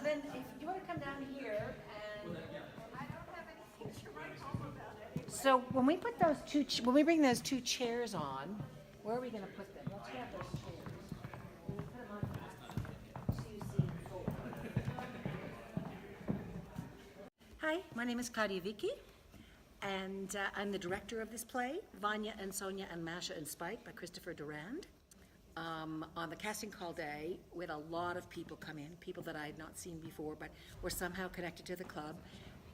then if you want to come down here and... I don't have anything to write home about anyway. So when we put those when we bring those two chairs on, where are we going to put them? Let's grab those chairs. When we put them on back, 2C4. Hi, my name is Claudia Vicky, and I'm the director of this play, Vanya and Sonia and Masha and Spike by Christopher Durang. On the casting call day, we had a lot of people come in, people that I had not seen before, but were somehow connected to the club.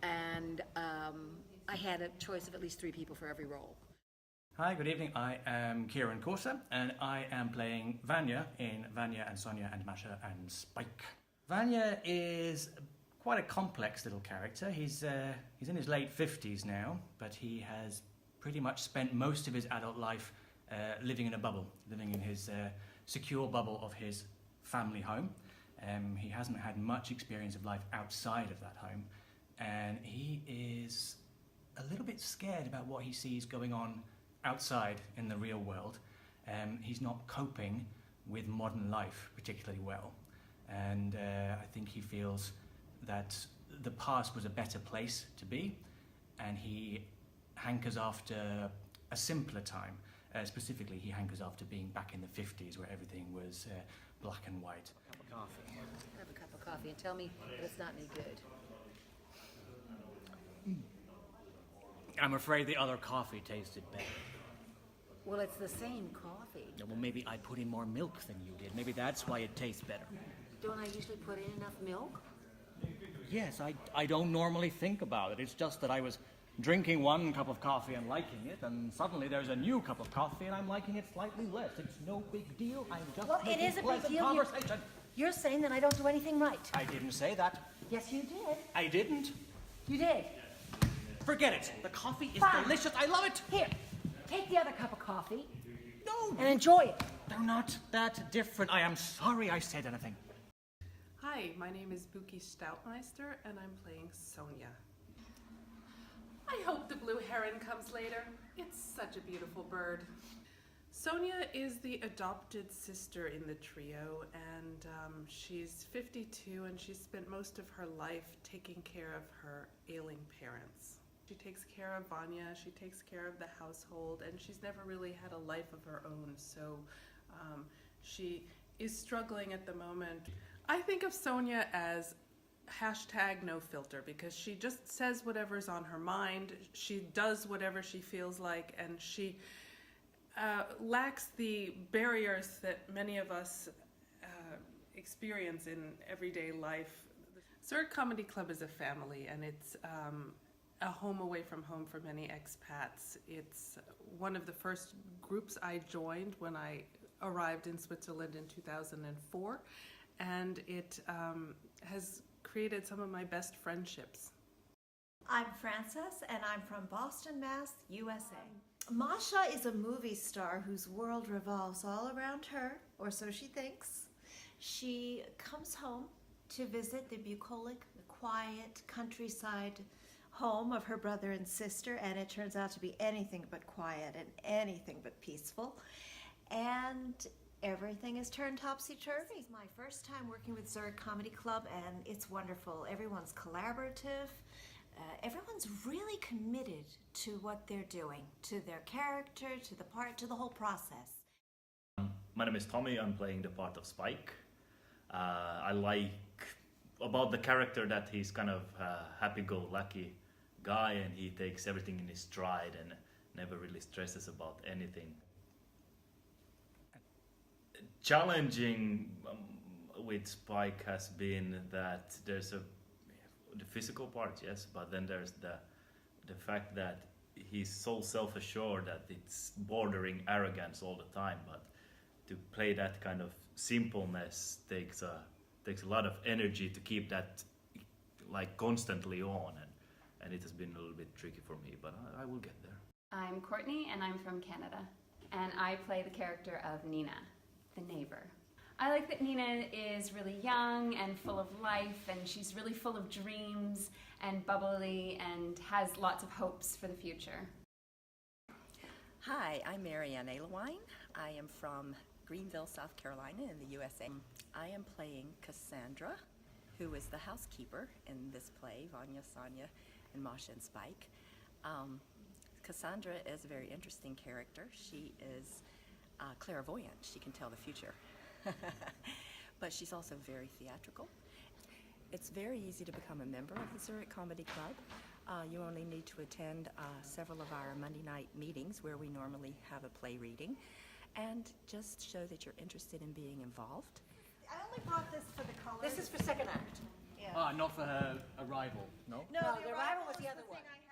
And I had a choice of at least 3 people for every role. Hi, good evening. I am Kieran Corsa, and I am playing Vanya in Vanya and Sonia and Masha and Spike. Vanya is quite a complex little character. He's in his late 50s now, but he has pretty much spent most of his adult life living in a bubble, living in his secure bubble of his family home. He hasn't had much experience of life outside of that home, and he is a little bit scared about what he sees going on outside in the real world. He's not coping with modern life particularly well, and I think he feels that the past was a better place to be, and he hankers after a simpler time. Specifically, he hankers after being back in the 50s where everything was black and white. Have a cup of coffee and tell me that it's not any good. I'm afraid the other coffee tasted better. Well, it's the same coffee. Yeah, well, maybe I put in more milk than you did. Maybe that's why it tastes better. Don't I usually put in enough milk? Yes, I don't normally think about it. It's just that I was drinking one cup of coffee and liking it, and suddenly there's a new cup of coffee and I'm liking it slightly less. It's no big deal. I'm just Well, it is a big pleasant deal. Conversation. You're saying that I don't do anything right. I didn't say that. Yes, you did. I didn't. You did. Forget it. The coffee is Fine. delicious. I love it. Here, take the other cup of coffee No, and enjoy it. they're not that different. I am sorry I said anything. Hi, my name is Buki Stoutmeister, and I'm playing Sonia. I hope the blue heron comes later. It's such a beautiful bird. Sonia is the adopted sister in the trio, and she's 52, and she's spent most of her life taking care of her ailing parents. She takes care of Vanya, she takes care of the household, and she's never really had a life of her own, so she is struggling at the moment. I think of Sonia as #no filter, because she just says whatever's on her mind, she does whatever she feels like, and she lacks the barriers that many of us experience in everyday life. Zurich Comedy Club is a family, and it's a home away from home for many expats. It's one of the first groups I joined when I arrived in Switzerland in 2004, and it has created some of my best friendships. I'm Frances, and I'm from Boston, Mass, USA. Masha is a movie star whose world revolves all around her, or so she thinks. She comes home to visit the bucolic, quiet countryside home of her brother and sister, and it turns out to be anything but quiet and anything but peaceful. And everything is turned topsy-turvy. It's my first time working with Zurich Comedy Club, and it's wonderful. Everyone's collaborative. Everyone's really committed to what they're doing, to their character, to the part, to the whole process. My name is Tommy. I'm playing the part of Spike. I like about the character that he's kind of a happy-go-lucky guy, and he takes everything in his stride and never really stresses about anything. Challenging with Spike has been that there's the physical part, yes, but then there's the fact that he's so self-assured that it's bordering arrogance all the time. But to play that kind of simpleness takes a lot of energy to keep that like constantly on, and it has been a little bit tricky for me, but I will get there. I'm Courtney, and I'm from Canada, and I play the character of Nina, the neighbor. I like that Nina is really young and full of life, and she's really full of dreams and bubbly and has lots of hopes for the future. Hi, I'm Marianne Alewine. I am from Greenville, South Carolina in the USA. I am playing Cassandra. who is the housekeeper in this play, Vanya, Sonia, and Masha and Spike. Cassandra is a very interesting character. She is clairvoyant. She can tell the future. But she's also very theatrical. It's very easy to become a member of the Zurich Comedy Club. You only need to attend several of our Monday night meetings where we normally have a play reading, and just show that you're interested in being involved. I only brought this for the colors. This is for second act. Yeah. Not for her arrival, no? No, the Arrival was the other thing one. I